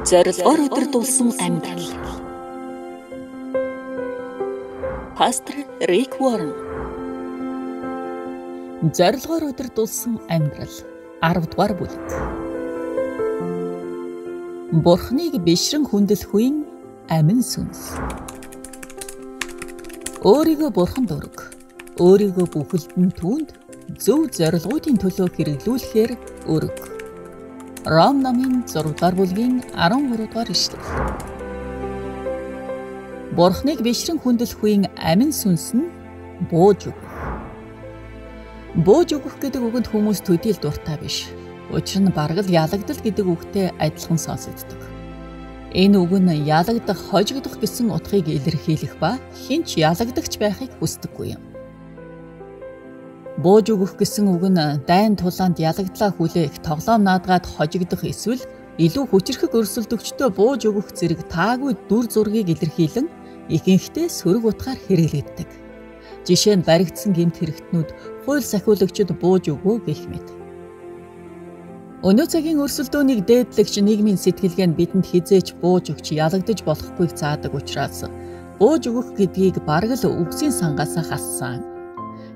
Зорилгоор өдөрдүүлсэн амьдрал. Пастор Рик Уоррен. Зорилгоор өдөрдүүлсэн амьдрал 10 дугаар бүлэг. Бурхныг бишрэн хүндэлэх үеийн амин сүнс. Өөрийгөө бурханд өрг. Өөрийгөө бүхэлдэн түүнд зөв зорилгуудын төлөө хэрэглүүлэхээр өрг. Ром номын 6 дугаар бүлгийн 13 дугаар ишлэл. Бурхныг бишрэн хүндэлэх үеийн амин сүнс нь бууж өгөх. Бууж өгөх гэдэг үгэнд хүмүүс төдийл дуртай биш. Учир нь бараг л ялагдал гэдэг үгтэй адилхан сонсогддог. Энэ үг нь ялагдах, хожигдох гэсэн утгыг илэрхийлэх ба хинч ялагдагч байхыг хүсдэггүй юм. Бууж өгөх гэсэн үг нь дайн тулаанд ялагдлаа хүлээх, тоглоом наадгаад хожигдох эсвэл илүү хүчрхэг өрсөлдөгчдөө бууж өгөх зэрэг таагүй дүр зургийг илэрхийлэн ихэнхдээ сөрөг утгаар хэрэглэгддэг. Жишээ нь баригдсан гэмт хэрэгтнүүд хууль сахиулагчид бууж өгөө гэх мэт. Өнөө цагийн өрсөлдөөнийг дээдлэгч нийгмийн сэтгэлгээ нь бидэнд хизээч бууж өгч ялагдаж болохгүйг заадаг учраас бууж өгөх гэдгийг бараг л үгсийн сангаас хассан.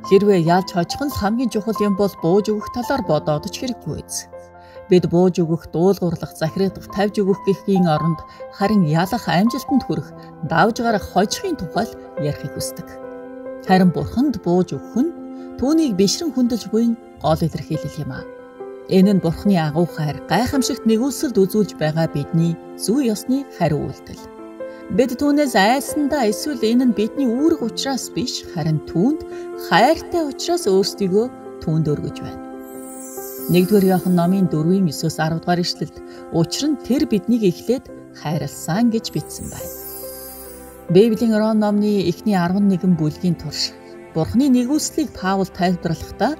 Хэрвээ ялж хожих нь хамгийн чухал юм бол бууж өгөх талаар бодоод ч хэрэггүй биз. Бид бууж өгөх, дуулуурлах, захирагдах, тавьж өгөх гэхийн оронд харин ялах, амжилтанд хүрэх, давж гарах, хожихын тухай ярихыг хүсдэг. Харин Бурханд бууж өгөх нь түүнийг бишрэн хүндэлж буй гол илэрхийлэл юм аа. Энэ нь Бурханы агуу хайр, гайхамшигт нэгүүлсэлд үзүүлж байгаа бидний зүй ёсны хариу үйлдэл. Бид түүнээс айсандаа эсвэл энэ нь бидний үүрэг учраас биш, харин түүнд хайртай учраас өөрсдийгөө түүнд өргөж байна. 1-р Иохан номын 4-9-10 дугаар ишлэлд учир нь тэр биднийг эхлээд хайрласан гэж бичсэн байна. Библийн Ром номны эхний 11 бүлгийн турш Бурханы нэгүслийг Паул тайлбарлахдаа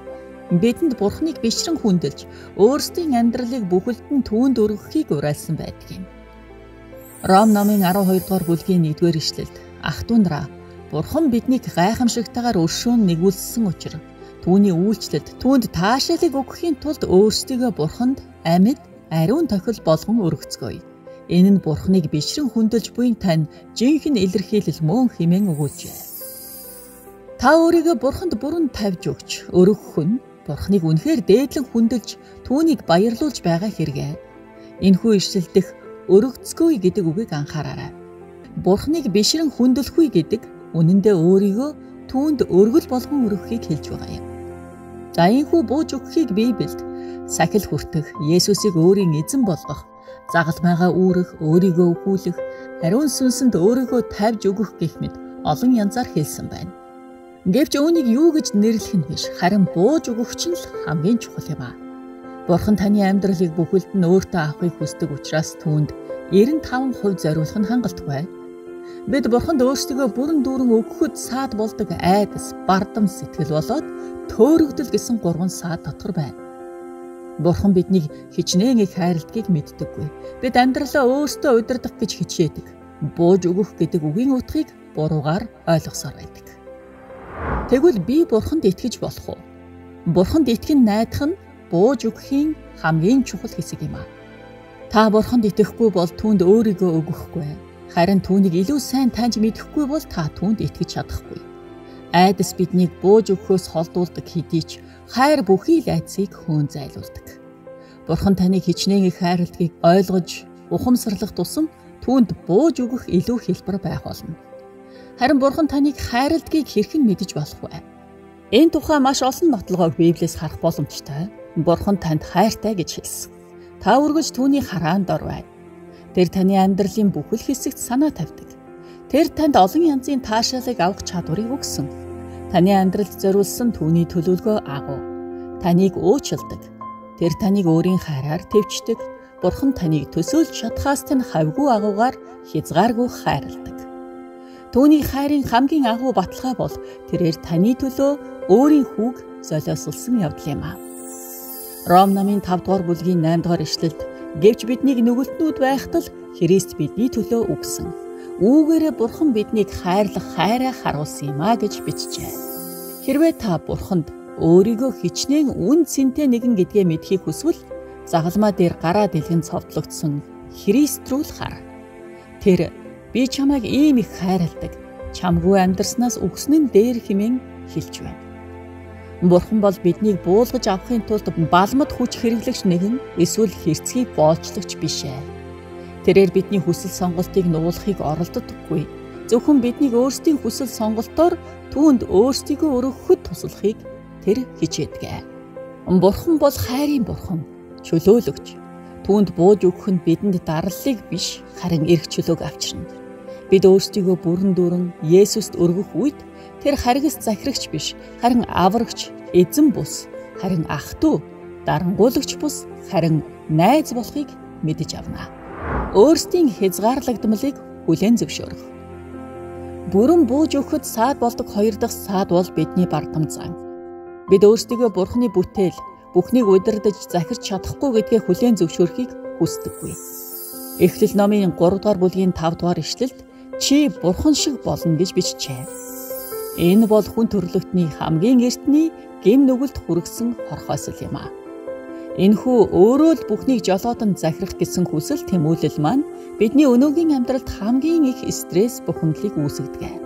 бидэнд Бурханыг бишрэн хүндэлж өөрсдийн амьдралыг бүхэлдэн түүнд өргөхийг уриалсан байдаг юм. Ром номын 12 дугаар бүлгийн 1-р ишлэлд ах дүүндраа Бурхан биднийг гайхамшигтайгаар өршөөн нэгүүлсэн учраас түүний үйлчлэлд түүнд таашаалыг өгөхийн тулд өөрсдийгөө Бурханд амьд, ариун тохил болгон өргөцгөөе. Энэ нь Бурханыг бишрэн хүндэлж буй тань жинхэнэ илэрхийлэл мөн хэмээн өгүүлжээ. Та өөрийгөө Бурханд бүрэн тавьж өгч өргөх нь Бурханыг үнэхээр дээдлэн хүндэлж түүнийг баярлуулж байгаа хэрэгэ. Энэхүү ишлэлдэх өргөцгөөе гэдэг үгийг анхаараарай. Бурханыг бишрэн хүндэлэхгүй гэдэг үнэндээ өөрийгөө түүнд өргөл болгон өргөхийг хэлж байгаа юм. За энэхүү бууж өгөхийг Библиэд сахил хүртэх, Есүсийг өөрийн эзэн болгох, загалмайгаа үүрэх, өөрийгөө өхүүлэх, ариун сүнсэнд өөрийгөө тавьж өгөх гэх мэт олон янзаар хэлсэн байна. Гэвч үүнийг юу гэж нэрлэх нь биш, харин бууж өгөгч нь л хамгийн чухал юм аа. Бурхан таны амьдралыг бүхэлд нь өөртөө авахыг хүсдэг учраас түүнд 95% зориулах нь хангалттай. Бид Бурханд өөрсдөө бүрэн дүүрэн өгөхөд саад болдог айдас, бардам сэтгэл болоод төөрөгдөл гэсэн 3 саад дотор байна. Бурхан биднийг хичнээн их хайрладгийг мэддэггүй. Бид амьдралаа өөрсдөө удирдах гэж хичээдэг. Бууж өгөх гэдэг үгийн утгыг буруугаар ойлгосоор байдаг. Тэгвэл би Бурханд итгэж болох уу? Бурханд итгэн найдах нь бууж өгөхийн хамгийн чухал хэсэг юм аа. Та Бурханд итгэхгүй бол түүнд өөрийгөө өгөхгүй. Харин түүнийг илүү сайн таньж мэдэхгүй бол та түүнд итгэж чадахгүй. Айдас биднийг бууж өгөхөөс холдуулдаг хэдий ч хайр бүхий л айдсыг хөөн зайлуулдаг. Бурхан таныг хичнээн их хайрладгийг ойлгож, ухамсарлах тусам түүнд бууж өгөх илүү хэлбэр байх болно. Харин Бурхан таныг хайрладгийг хэрхэн мэдэж болох вэ? Энэ тухай маш олон нотлогоог Библиэс харах боломжтой. Бурхан танд хайртай гэж хэлсэн. Та үргэлж түүний хараанд ор байна. Тэр таны амьдралын бүхэл хэсэгт санаа тавьдаг. Тэр танд олон янзын таашаалыг авах чадварыг өгсөн. Таны амьдралд зориулсан түүний төлөвлөгөө агуу. Таныг уучлдаг. Тэр таныг өөрийн хайраар тэвчдэг. Бурхан таныг төсөөлж чадхаас тань хавьгүй агуугаар хязгааргүй хайрладаг. Түүний хайрын хамгийн агуу баталгаа бол тэрээр таны төлөө өөрийн хүүг золиослсон явдал юм аа. Ром номын 5 дугаар бүлгийн 8 дугаар ишлэлд гэвч биднийг нүгэлтнүүд байхад л Христ бидний төлөө үгсэн. Үүгээрээ Бурхан биднийг хайрлах хайраа харуулсан юм а гэж бичжээ. Хэрвээ та Бурханд өөрийгөө хичнээн үн цэнтэй нэгэн гэдгээ мэдхийг хүсвэл загалмаа дээр гараа дэлгэн цовдлогдсон Христ рүү л хар. Тэр би чамайг ийм их хайрладаг. Чамгүй амьдрснаас өгсөн нь дээр хэмээн хэлж байна. Бурхан бол биднийг буулгаж авахын тулд балмад хүч хэрэглэгч нэгэн эсвэл хэрцгий боолчлагч биш ээ. Тэрээр бидний хүсэл сонголтыг нуулахыг оролддоггүй. Зөвхөн биднийг өөрсдийн хүсэл сонголтоор түүнд өөрсдийгөө өргөхөд туслахыг тэр хичээдэг. Бурхан бол хайрын бурхан, чөлөөлөгч. Түүнд бууж өгөх нь бидэнд дарлалыг биш, харин эрх чөлөөг авчирна. Бид өөрсдийгөө бүрэн дүүрэн Есүст өргөх үед тэр харгас захирагч биш, харин аврагч, эзэн бус, харин ах トゥ, дарангуулагч бус, харин найз болохыг мэдэж авна. Өөрсдийн хязгаарлагдмалыг хүлээн зөвшөөрөх. Бүрэн бууж өгөхөд саад болдог хоёр дахь саад бол бидний бардам зан. Бид өөрсдийгөө Бурханы бүтээл, бүхнийг удирдах захирч чадахгүй гэдгээ хүлээн зөвшөөрөхийг хүсдэггүй. Эхлэл номын 3 дугаар бүлгийн 5 дугаар ишлэлд чи Бурхан шиг болно гэж бичжээ. Энэ бол хүн төрлөختний хамгийн эртний гэм нүгэлд хүргэсэн хорхоосол юм а. Энэхүү өөрөө л бүхнийг жолоодон захирах гэсэн хүсэл тэмүүлэл маань бидний өнөөгийн амьдралд хамгийн их стресс бухимдлыг үүсгэдэг.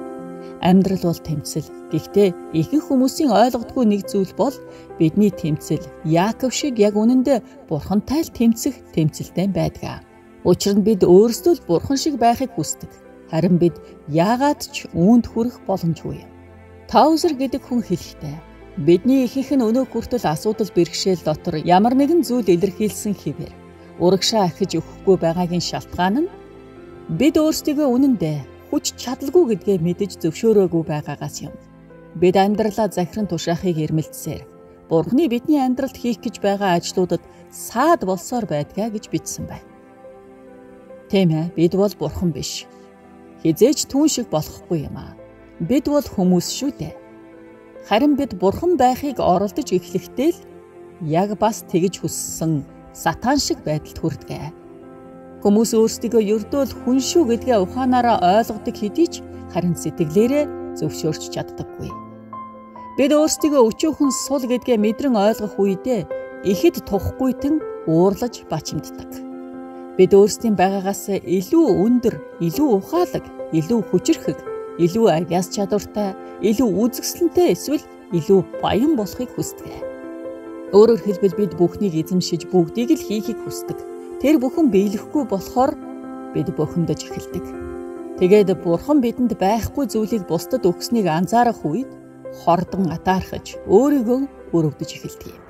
Амьдрал бол тэмцэл. Гэхдээ ихэнх хүмүүсийн ойлгодгүй нэг зүйл бол бидний тэмцэл Яаков шиг яг үнэндээ Бурхантай л тэмцэх тэмцэлтэй байдаг. Учир нь бид өөрсдөө л Бурхан шиг байхыг хүсдэг. Харин бид яагаад ч үүнд хүрэх боломжгүй. Таузер гэдэг хүн хэлэхдээ бидний ихэнх нь өнөө хүртэл асуудал бэрхшээл дотор ямар нэгэн зүйл илэрхийлсэн хэвээр урагшаа ахиж өгөхгүй байгаагийн шалтгаан нь бид өөрсдийгөө үнэндээ хүч чадалгүй гэдгээ мэдэж зөвшөөрөөгүй байгаагаас юм. Бид амьдралаа захиран тушаахыг эрмэлзсээр Бурханы бидний амьдралд хийх гэж байгаа ажлуудад саад болсоор байдгаа гэж бичсэн байна. Тийм ээ, бид бол Бурхан биш. Хизээч түүн шиг болохгүй юм аа. Бид бол хүмүүс шүү дээ. Харин бид Бурхан байхыг оролдож эхлэхдээ л яг бас тэгж хүссэн сатан шиг байдалд хүрдэг. Хүмүүс өөрсдийгөө ердөө л хүн шүү гэдгээ ухаанаараа ойлгодог хэдий ч харин сэтгэлээрээ зөвшөөрч чаддаггүй. Бид өөрсдийгөө өчүүхэн сул гэдгээ мэдрэн ойлгох үедээ ихэд тухахгүйтэн уурлаж бачимддаг. Бид өөрсдийн байгаагаас илүү өндөр, илүү ухаалаг, илүү хүчирхэг, илүү агяас чадвартай, илүү үзэсгэлэнтэй эсвэл илүү баян болохыг хүсдэг. Өөрөөр хэлбэл бид бүхнийг эзэмшиж бүгдийг л хийхийг хүсдэг. Тэр бүхэн биелэхгүй болохоор бид бухимдаж эхэлдэг. Тэгээд Бурхан бидэнд байхгүй зүйлийг бусдад өгснийг анзаарах үед хордон атаархаж өөрийгөө өрөвдөж эхэлдэг юм.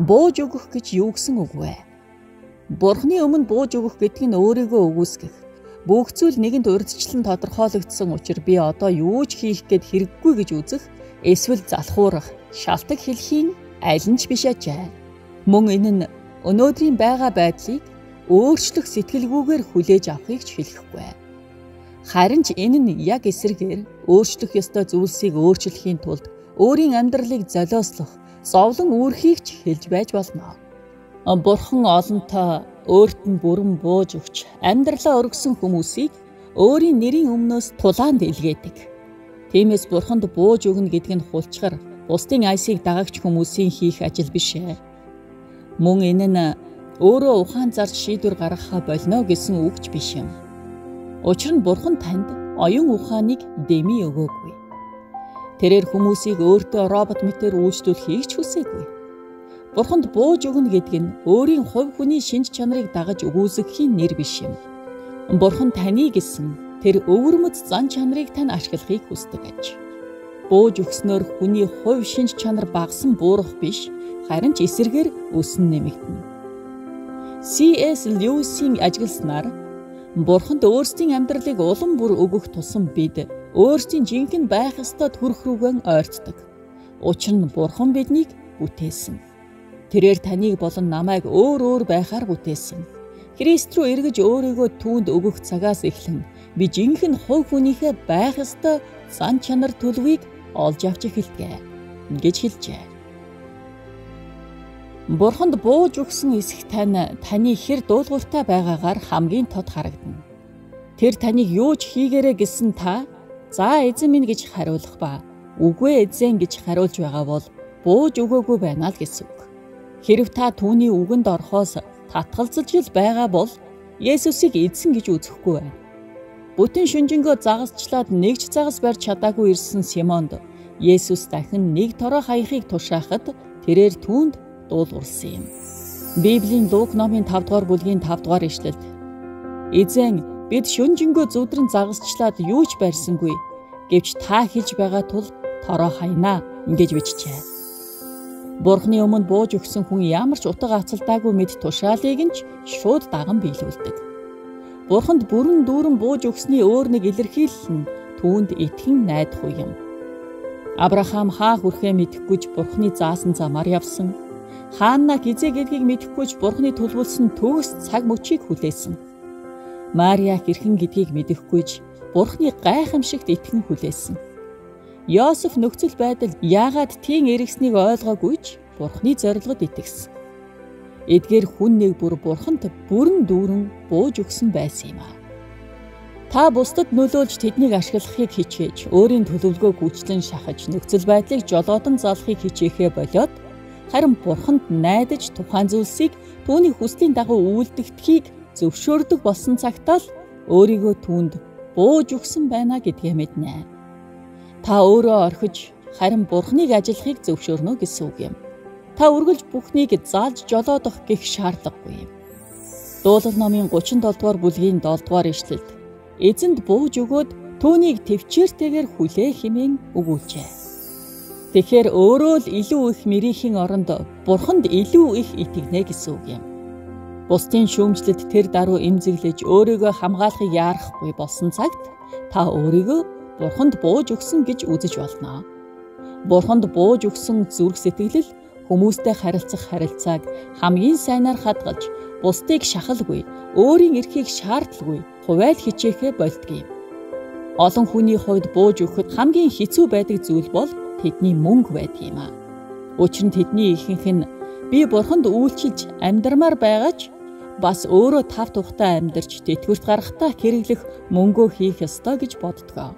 Бууж өгөх гэж юу гэсэн үг вэ? Бурханы өмнө бууж өгөх гэдэг нь өөрийгөө өгөөсгөх. Бүх зүйл нэгэнд урьдчилан тодорхойлогдсон учраас би одоо юу ч хийх гээд хэрэггүй гэж үзэх, эсвэл залхуурах, шалтак хэлхийн аль нь ч биш ажээ. Мөн энэ нь өнөөдрийн байгаа байдлыг өөрчлөх сэтгэлгүйгээр хүлээж авахыг ч хэлэхгүй. Харин ч энэ нь яг эсрэгээр өөрчлөх ёстой зүйлсийг өөрчлөхийн тулд өөрийн амьдралыг золиослох, зовлон үүрхийг ч хэлж байж болно. Бурхан олонтоо өөрт нь бүрэн бууж өгч амьдралаа өргөсөн хүмүүсийг өөрийн нэрийн өмнөөс тулаанд илгээдэг. Тиймээс Бурханд бууж өгнө гэдэг нь хулчгаар бусдын айсыг дагагч хүмүүсийн хийх ажил биш ээ. Мөн энэ нь өөрөө ухаан зарж шийдвэр гаргахаа болно гэсэн үг ч биш юм. Учир нь Бурхан танд оюун ухааныг дэми өгөөгүй. Тэрээр хүмүүсийг өөртөө робот мэтээр үйлчлүүлэхийг ч хүсээгүй. Бурханд бууж өгнө гэдэг нь өөрийн хувь хүний шинж чанарыг дагаж өгүүлсэхийн нэр биш юм. Бурхан таны гэсэн тэр өвөрмөц зан чанарыг тань ашиглахыг хүсдэг аж. Бууж өгснөөр хүний хувь шинж чанар багсан буурах биш, харин ч эсэргээр өснө нэмэгдэнэ. C.S. Lewis-ийн ажигласнаар Бурханд өөрсдийн амьдралыг улам бүр өгөх тусам бид өөрсдийн жинхэнэ байх ёстой төрх рүүгэн ойртдог. Учир нь Бурхан биднийг бүтээсэн. Тэрээр таныг болон намайг өөр байхаар бүтээсэн. Христ рүү эргэж өөрийгөө түүнд өгөх цагаас эхлэн би жинхэнэ хувь хүнийхээ байх ёстой зан чанар төлөвийг олж авч эхэлдэг гэж хэлжээ. Бурханд бууж өгсөн эсэх таны хэр дуулууртай байгаагаар хамгийн тод харагдана. Тэр таныг юу ч хийгээрэй гэсэн та "За эзэн минь" гэж хариулах ба "Үгүй эзэн" гэж хариулж байгаа бол бууж өгөөгүй байна л гэсэн үг. Хэрв та түүний үгэнд орохоос татгалзаж л байгаа бол Есүсийг эзэн гэж үзэхгүй байна. Бүтэн шүнжэнгөө загасчлаад нэгж загас барьж чадаагүй ирсэн Симонд Есүс дахин нэг тороо хаяхыг тушаахад тэрээр түүнд дуулуурсан юм. Библийн Лук номын 5 дугаар бүлгийн 5 дугаар ишлэл. Эзэн бид шүнжэнгөө зүудрэн загасчлаад юу ч барьсангүй. Гэвч та хэлж байгаа тул тороо хайнаа гэж бичжээ. Бурхны өмнө бууж өгсөн хүн ямар ч утга ацалдаагүй мэд тушаалыг нь шууд даган биелүүлдэг. Бурханд бүрэн дүүрэн бууж өгсөний өөр нэг илэрхийлэл нь түүнд итгэн найдах юм. Авраам хаа хүрэхээ мэдэхгүйч Бурхны заасан замаар явсан. Хаанна хизээ гэдгийг мэдэхгүйч Бурхны төлөвлөсөн төгс цаг мөчийг хүлээсэн. Мария хэрхэн гэдгийг мэдэхгүйч Бурхны гайхамшигт итгэн хүлээсэн. Йосеф нөхцөл байдал яагаад тийм эргэснийг ойлгоогүйч Бурхны зорилгод итгэсэн. Эдгээр хүн нэг бүр Бурханд бүрэн дүүрэн бууж өгсөн байсан юм аа. Та бусдад нөлөөлж тэднийг ашиглахыг хичээж, өөрийн төлөвлөгөөг гүйцэтгэн шахаж, нөхцөл байдлыг жолоодон залахыг хичээхээ болоод харин Бурханд найдаж тухайн зүйлсийг түүний хүслийн дагуу үйлдэхдгийг зөвшөөрдөг болсон цагтаа л өөрийгөө түүнд бууж өгсөн байна гэдгээ мэднэ. Та өөрөө орхиж харин Бурхныг ажиллахыг зөвшөөрнө гэсэн үг юм. Та үргэлж бүхнийг заалж жолоодох гэх шаардлагагүй юм. Дуулал номын 37 дугаар бүлгийн 7 дугаар ишлэлд эзэнд бууж өгөөд түүнийг төвчээртэйгээр хүлээх хэмээн өгүүлжээ. Тэгэхээр өөрөө л илүү их мэрийхийн оронд Бурханд илүү их итгэнэ гэсэн үг юм. Бусдын шүүмжлэлд тэр даруй эмзэглэж өөрийгөө хамгаалахыг яарахгүй болсон цагт та өөрийгөө Бурханд бууж өгсөн гэж үзэж болно. Бурханд бууж өгсөн зүрх сэтгэл хүмүүстэй харилцах харилцааг хамгийн сайнаар хадгалж, бусдыг шахалгүй, өөрийн эрхийг шаардлагагүй хувайл хичээхээ болдгийм. Олон хүний хувьд бууж өгөхөд хамгийн хэцүү байдаг зүйл бол тэдний мөнгө байдаг юм аа. Учир нь тэдний ихэнх нь би Бурханд үйлчилж амьдрмаар байгаач бас өөрөө тав тухтай амьдарч тэтгэврт гарахтаа хэрэглэх мөнгөө хийх ёстой гэж боддгоо.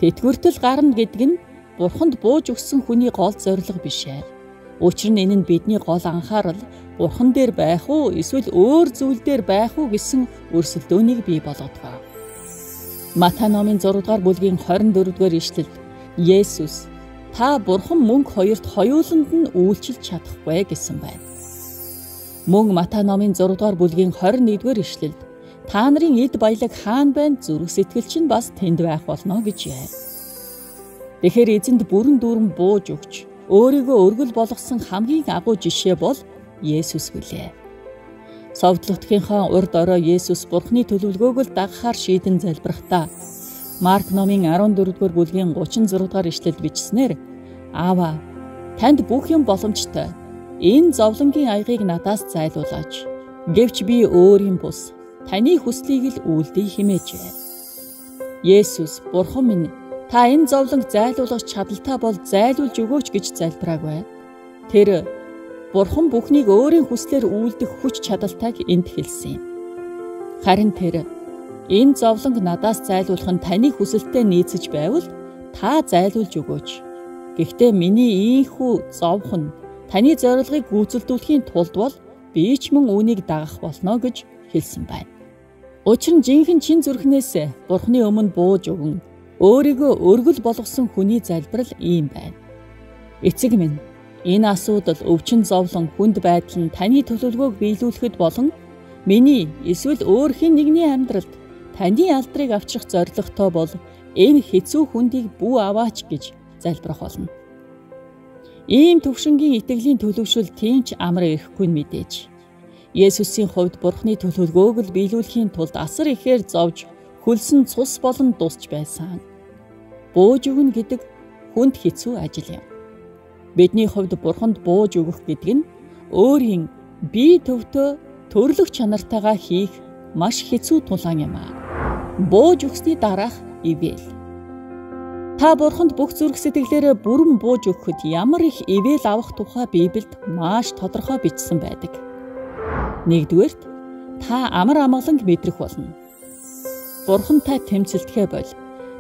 Тэтгэвртэл гарна гэдэг нь Бурханд бууж өгсөн хүний гол зорилго биш ээ. Учир нь энэ нь бидний гол анхаарал Бурхан дээр байх уу эсвэл өөр зүйл дээр байх уу гэсэн өрсөлдөөнийг бий болгодог. Матай номын 6 дугаар бүлгийн 24 дугаар ишлэлд Есүс та Бурхан мөнгө хоёрт хоёуланд нь үйлчилж чадахгүй гэсэн байна. Мөн Матай номын 6 дугаар бүлгийн 21 дугаар ишлэлд та нарын эд баялаг хаана байна зүрх сэтгэл чинь бас тэнд байх болно гэж яа. Тэгэхээр эзэнд бүрэн дүүрэн бууж өгч өөрийгөө өргөл болгосон хамгийн агуу жишээ бол Есүс хүлээ. Совдлогдохынхаа урд орой Есүс Бурхны төлөвлөгөөг л дагахаар шийдэн залбирахдаа Марк номын 14-р бүлгийн 36-р ишлэлд бичснээр Аава, танд бүх юм боломжтой. Энэ зовлонгийн аягийг надаас зайлуулаач. Гэвч би өөрийн бус таны хүслийг л үйлдэе хэмээжээ. Есүс, Бурхан минь, та энэ зовлонг зайлуулах чадaltaй бол зайлуулж өгөөч гэж залбираагүй. Тэр Бурхан бүхнийг өөрийн хүслээр үйлдэх хүч чадалтайг энд хэлсэн юм. Харин тэр энэ зовлонг надаас зайлуулах нь таны хүсэлтэд нийцэж байвал та зайлуулж өгөөч. Гэхдээ миний ийхүү зовх нь таны зорилгыг гүйцэлдүүлэхийн тулд бол би ч мөн үүнийг дагах болно гэж хэлсэн байна. Учир нь жинхэнэ чин зүрхнээс Бурханы өмнө бууж өгөн өөрийгөө өргөл болгосон хүний залбирал ийм байна. Эцэг минь, энэ асуудал өвчин зовлон хүнд байдал нь таны төлөвлөгөөг биелүүлэхэд болон миний эсвэл өөр хэн нэгний амьдралд таны алдрыг авчрах зорилготой бол энэ хэцүү хүндийг бүү аваач гэж залбирах болно. Ийм төвшингийн итгэлийн төлөвшөл тэмч амар ирэхгүй мэдээж. Есүсийн хувьд Бурханы төлөвлөгөөг л биелүүлэхийн тулд асар ихээр зовж хөлсөн цус болон дусч байсан. Бууж өгнө гэдэг хүнд хэцүү ажил юм. Бидний хувьд Бурханд бууж өгөх гэдэг нь өөрийн бие төвтөө төрлөх чанартайгаа хийх маш хэцүү тулаан юм аа. Бууж өгсний дараах ивэл. Та Бурханд бүх зүрх сэтгэлээрээ бүрэн бууж өгөхөд ямар их ивэл авах тухай Библиэд маш тодорхой бичсэн байдаг. Нэгдүгээрт та амар амгаланг мэдрэх болно. Бурхантай тэмцэлдэхээ бол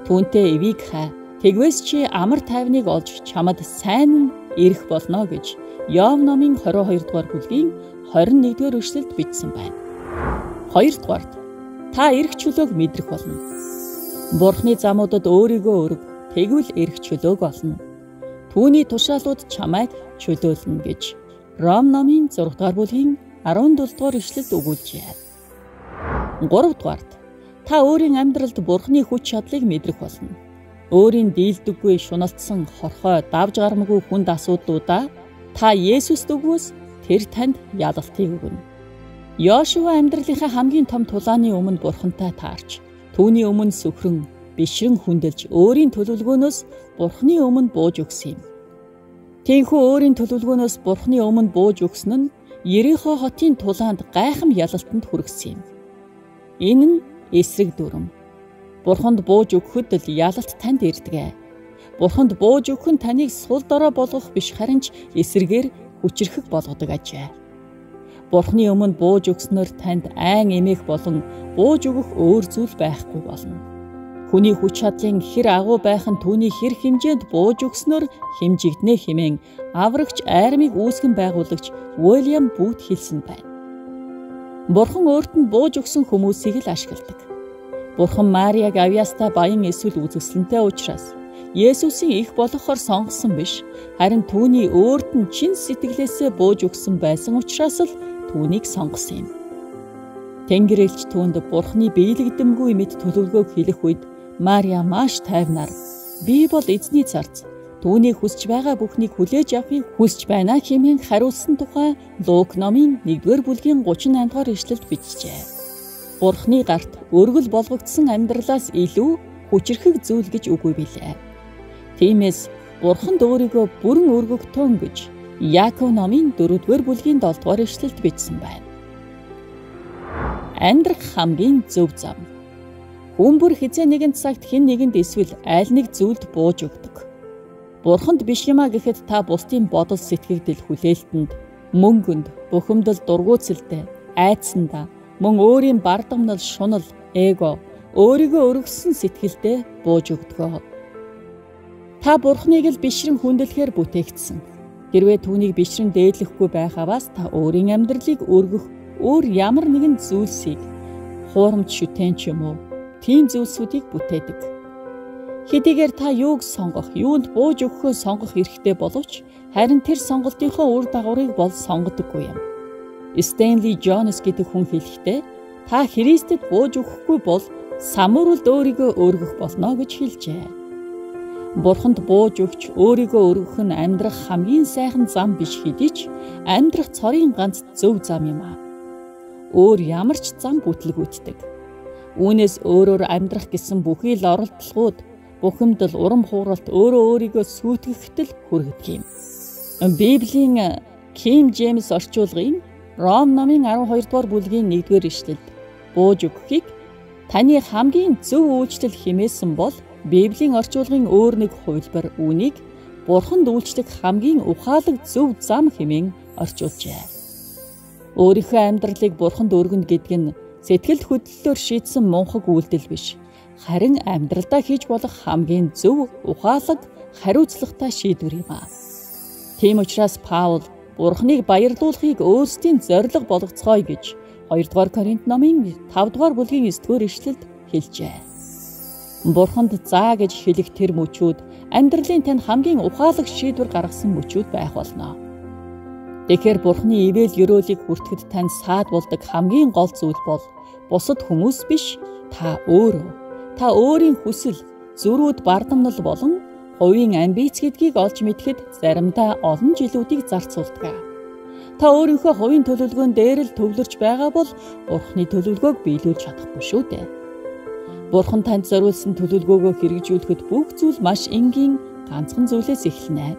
түүнтэй эвийг хай. Тэгвээс чи амар тайвныг олж чамд сайн ирэх болно гэж Иов номын 22 дугаар бүлгийн 21 дугаар эшлэлд бичсэн байна. Хоёрдугаарт та эрх чөлөөг мэдрэх болно. Бурхны замуудад өөрийгөө өрг, тэгвэл эрх чөлөөг олно. Түүний тушаалууд чамайг чөлөөлнө гэж Ром номын 6 дугаар бүлгийн 17 дугаар ишлэлд өгүүлжээ. 3 дугаарт та өөрийн амьдралд Бурхны хүч чадлыг мэдрэх болно. Өөрийн дийлдэггүй шуналтсан хорхой давж гармгүй хүнд асуудлуудаа та Есүст өгвөөс тэр танд ялалтыг өгнө. Йошуа амьдралынхаа хамгийн том тулааны өмнө Бурхантай таарч, түүний өмнө сүхрэн, бишрэн хүндэлж өөрийн төлөвлөгөөнөөс Бурхны өмнө бууж өгсөн юм. Тийхүү өөрийн төлөвлөгөөнөөс Бурхны өмнө бууж өгсөн нь Ерихо хотын тулаанд гайхам ялалтанд хүргэсэн юм. Энэ нь эсрэг дүрм. Бурханд бууж өгөхөд л ялалт танд ирдэг. Бурханд бууж өгөх нь таныг сул дорой болгох биш харин ч эсрэгээр хүчрэхэг болгодог ажээ. Бурхны өмнө бууж өгснөөр танд айн эмээх болон бууж өгөх өөр зүйл байхгүй болно. Хүний хүч чадлын хэр агуу байх нь түүний хэр хэмжээнд бууж өгснөөр хэмжигднэ хэмээн аврагч айрмыг үүсгэн байгуулагч Уильям Бут хэлсэн байна. Бурхан өөрт нь бууж өгсөн хүмүүсийг л ашигладаг. Бурхан Мариаг авьяастай баян эсвэл үзэсгэлэнтэй учраас Есүсийн их болохоор сонгосон биш, харин түүний өөрт нь чин сэтгэлээсээ бууж өгсөн байсан учраас л түүнийг сонгосон юм. Тэнгэр элч түүнд Бурханы биелэгдэмгүй мэд төлөвлөгөөг хэлэх үед Мария маш тайвнаар "Би бол эзний царц, түүний хүсэж байгаа бүхнийг хүлээж авахыг хүсэж байна" хэмээн хариулсан тухай Лук номын 1-р бүлгийн 38 дугаар ишлэлд бичжээ. Бурхны гарт өргөл болгогдсон амьдралаас илүү хүчрэхэг зүйл гэж үгүй билээ. Тиймээс Бурханд өөрийгөө бүрэн өргөгтөн гэж Яаков номын 4-р бүлгийн 7 дугаар ишлэлд бичсэн байна. Амьдрах хамгийн зөв зам. Хүн бүр хизээ нэгэн цагт хэн нэгэнд эсвэл аль нэг зүйлд бууж өгдөг. Бурханд биш юмаа гэхэд та бусдын бодол сэтгэгдэл хүлээлтэнд, мөнгөнд, бухимдал дургуутсалтай, айдсандаа, мөн өөрийн бардамнал, шунал, эго, өөрийгөө өргөссөн сэтгэлдээ бууж өгдөг. Та Бурхныг л бишрэн хүндлэхээр бүтээгдсэн. Хэрвээ түүнийг бишрэн дээдлэхгүй байхаваас та өөрийн амьдралыг өргөх өөр ямар нэгэн зүйлсийг хуурамч шүтэн ч юм уу тийм зүйлсүүдийг бүтээдэг. Хэдийгээр та юуг сонгох, юунд бууж өгөхөө сонгох эрхтэй боловч харин тэр сонголтынхоо үр дагаврыг бол сонгодоггүй юм. Стэнли Джонс гэдэг хүн хэлэхдээ та Христэд бууж өгөхгүй бол самууралд өөрийгөө өргөх болно гэж хэлжээ. Бурханд бууж өгч өөрийгөө өргөх нь амьдрах хамгийн сайхан зам биш хэдий ч амьдрах цорын ганц зөв зам юм аа. Өөр ямар ч зам бүтлгүүтдэг. Үүнээс өөрөөр амьдрах гэсэн бүхий л оролдлогууд, бухимдал, урам хууралт өөрөө өөрийгөө сүйтгэхтэл хүргэдэг юм. Библийн King James орчуулгын Ром номын 12 дугаар бүлгийн 1-р ишлэлд бууж өгөхийг таны хамгийн зөв үйлчлэл хэмээсэн бол Библийн орчуулгын өөр нэг хувилбар үүнийг Бурханд үйлчлэх хамгийн ухаалаг зөв зам хэмээн орчуулжээ. Өөрийнхөө амьдралыг Бурханд өргөнө гэдэг нь сэтгэл хөдлөлөөр шийдсэн мунхаг үйлдэл биш, харин амьдралдаа хийж болох хамгийн зөв, ухаалаг, хариуцлагатай шийдвэр юм аа. Тийм учраас Паул Бурхныг баярлуулахыг өөрсдийн зорилго болгоцгоё гэж 2-р Коринт номын 5-р бүлгийн 9-р ишлэлд хэлжээ. Бурханд заа гэж хэлэх тэр мөчүүд амьдралын тань хамгийн ухаалаг шийдвэр гаргасан мөчүүд байх болно. Тэгэхээр Бурхны ивэл ёроолыг хүртэхэд тань саад болдог хамгийн гол зүйл бол бусад хүмүүс биш, та өөрөө. Та өөрийн хүсэл, зөрүүд бардамнал болон хувийн амбиц гэдгийг олж мэдэхэд заримдаа олон жилүүдийг зарцуулдаг. Та өөрийнхөө хувийн төлөвлөгөөн дээр л төвлөрч байгаа бол Бурхны төлөвлөгөөг биелүүлж чадахгүй шүү дээ. Бурхан танд зориулсан төлөвлөгөөгөө хэрэгжүүлэхэд бүх зүйл маш энгийн, ганцхан зүйлээс эхэлнэ.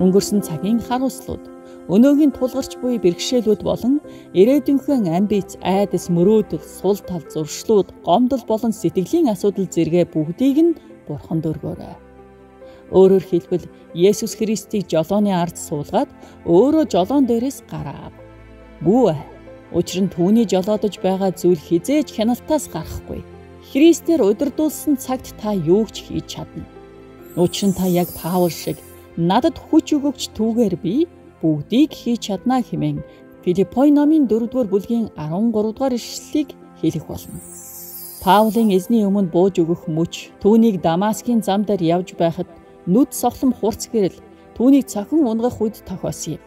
Өнгөрсөн цагийн харуулслууд, өнөөгийн тулгарч буй бэрхшээлүүд болон ирээдүйнхөө амбиц, айдас, мөрөөдөл, сул тал, зуршлууд, гомдол болон сэтгэлийн асуудал зэрэг бүгдийг нь Бурханд өргөөрэй. Өөрөөр хэлбэл Есүс Христийг жолооны ард суулгаад өөрөө жолоон дээрээс гарав. Гүү. Учир нь түүний жолоодож байгаа зүйл хизээж хяналтаас гарахгүй. Христээр удирдуулсан цагт та юу ч хийж чадна. Учир нь та яг Паул шиг надад хүч өгөгч түүгээр би бүгдийг хийж чадна хэмээн Филиппой номын 4-р бүлгийн 13-р ишлэлийг хэлэх болно. Паулын эзний өмнө бууж өгөх мөч түүнийг Дамаскын зам дээр явж байхад нүд сохлом хурц гэрэл түүнийг цохин унгах үед тохиосон юм.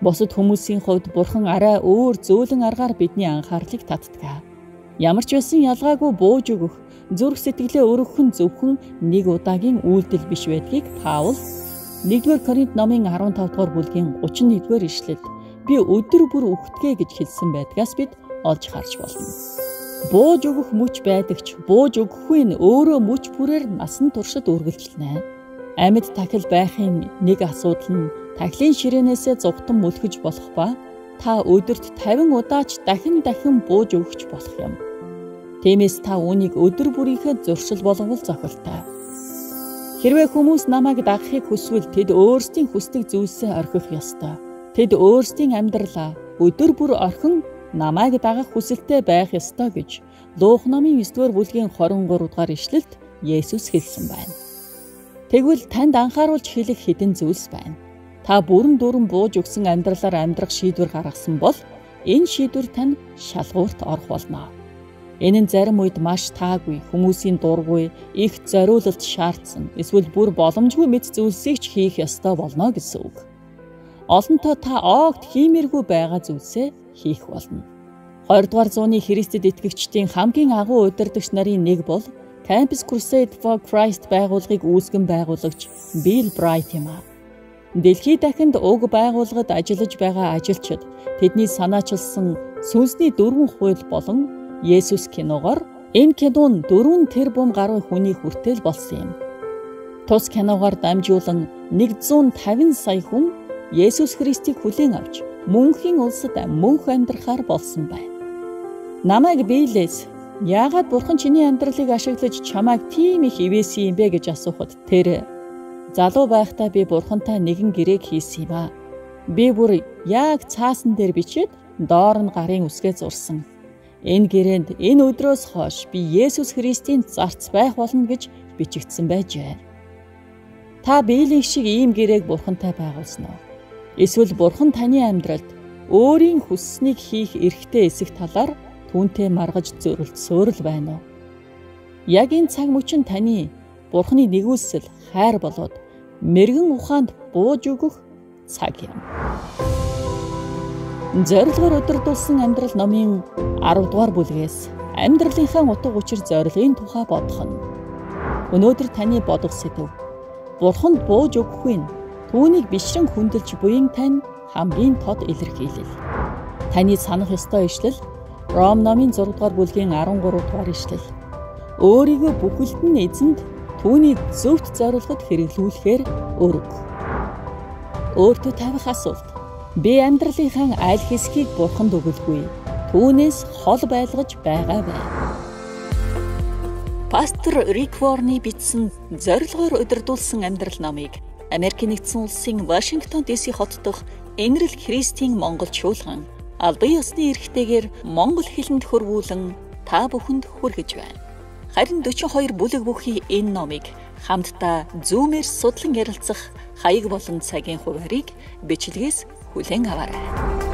Бусад хүмүүсийн хувьд Бурхан арай өөр зөөлөн аргаар бидний анхаарлыг татдаг. Ямар ч байсан ялгаагүй бууж өгөх, зүрх сэтгэлээ өргөх нь зөвхөн нэг удаагийн үйлдэл биш байдгийг Паул 1-р Коринт номын 15-р бүлгийн 31-р ишлэлд би өдөр бүр үхтгэ гэж хэлсэн байдгаас бид олж харж болно. Бууж өгөх мөч байдаг ч бууж өгөхгүй нь өөрөө мөч бүрээр насан туршид үргэлжилнэ. Амьд тахил байхын нэг асуудал нь тахилын ширээнээсээ зугтан мөлхөж болох ба та өдөрт 50 удаач дахин бууж өгч болох юм. Тиймээс та үүнийг өдөр бүрийнхээ зуршил болговол зохилтой. Хэрвээ хүмүүс намайг дагахыг хүсвэл тэд өөрсдийн хүсдэг зүйлсээ орхих ёстой. Тэд өөрсдийн амьдралаа өдөр бүр орхин намайг дагах хүсэлтэй байх ёстой гэж Лук номын 9-р бүлгийн 23-р ишлэлд Есүс хэлсэн байна. Тэгвэл танд анхааруулж хэлэх хэдэн зүйлс байна. Та бүрэн дүүрэн бууж өгсөн амьдралаар амьдрах шийдвэр гаргасан бол энэ шийдвэр тань шалгуурт орох болно. Энэ нь зарим үед маш таагүй, хүмүүсийн дургүй, их зориулалт шаардсан, эсвэл бүр боломжгүй мэт зүйлсийг ч хийх ёстой болно гэсэн үг. Олонтоо та огт хиймээргүй байгаа зүйлсээ хийх болно. 20-р зууны Христэд итгэгчдийн хамгийн агуу удирдагч нарын нэг бол Campus Crusade for Christ байгууллагыг үүсгэн байгуулагч Bill Bright юм а. Дэлхийд дахинд уг байгууллагад ажиллаж байгаа ажилчид тэдний санаачилсан сүнсний 4 хууль болон Есүс киногоор энэ кино нь 4 тэрбум гаруй хүний хүртэл болсон юм. Тус киногоор дамжуулан 150 сая хүн Есүс Христийг хүлээн авч мөнхийн улсад мөнх амьдрахаар болсон байна. Намайг биелээс яагаад Бурхан чиний амьдралыг ашиглаж чамайг тийм их ивээсэн юм бэ гэж асуухад тэр залуу байхдаа би Бурхантай нэгэн гэрээг хийсэн юм а. Би бүр яг цаасан дээр бичээд доор нь гарын үсгээ зурсан. Энэ гэрээнд энэ өдрөөс хойш би Есүс Христийн зарц байх болно гэж бичигдсэн байжээ. Та биелийн шиг ийм гэрээг Бурхантай байгуулсан уу? Эсвэл Бурхан таны амьдралд өөрийн хүсснийг хийх эрхтэй эсэх талаар түүнтэй маргаж зөрөлдсөөр л байна уу? Яг энэ цаг мөчин таны Бурханы нэгүүлсэл хайр болоод мэрэгэн ухаанд бууж өгөх цаг юм. Зорилгоор удирдуулсан амьдрал номын 10-р бүлгээс амьдралынхаа утга учир зорилгын тухай бодох нь. Өнөөдөр таны бодох сэдэв Бурханд бууж өгөхгүй нь түүнийг бишрэн хүндэлж буян тань хамгийн тод илэрхийлэл. Таны санах ёстой ишлэл Ром номын 6-р бүлгийн 13-р ишлэл. Өөрийгөө бүхэлд нь эзэнд түүний зөвхт зорилгод хэрэглүүлэхээр өрг. Өөртөө тавих асуулт. Би амьдралынхаа аль хэсгийг Бурханд өгөлгүй. Түүнээс хол байлгаж байгаа бай. Пастор Рик Ворны бичсэн зорилгоор удирдуулсан амьдрал номыг Америкийн нэгдсэн улсын Вашингтон ДС хот дахь Энэрл Христийн монголчуулган албан ёсны эрхтэйгээр монгол хэлэнд хөрвүүлэн та бүхэнд хүргэж байна. Харин 42 бүлэг бүхий энэ номыг хамтдаа Zoom-ээр судлан ярилцах хаяг болон цагийн хуваарийг бичлэгээс хүлээн аваарай.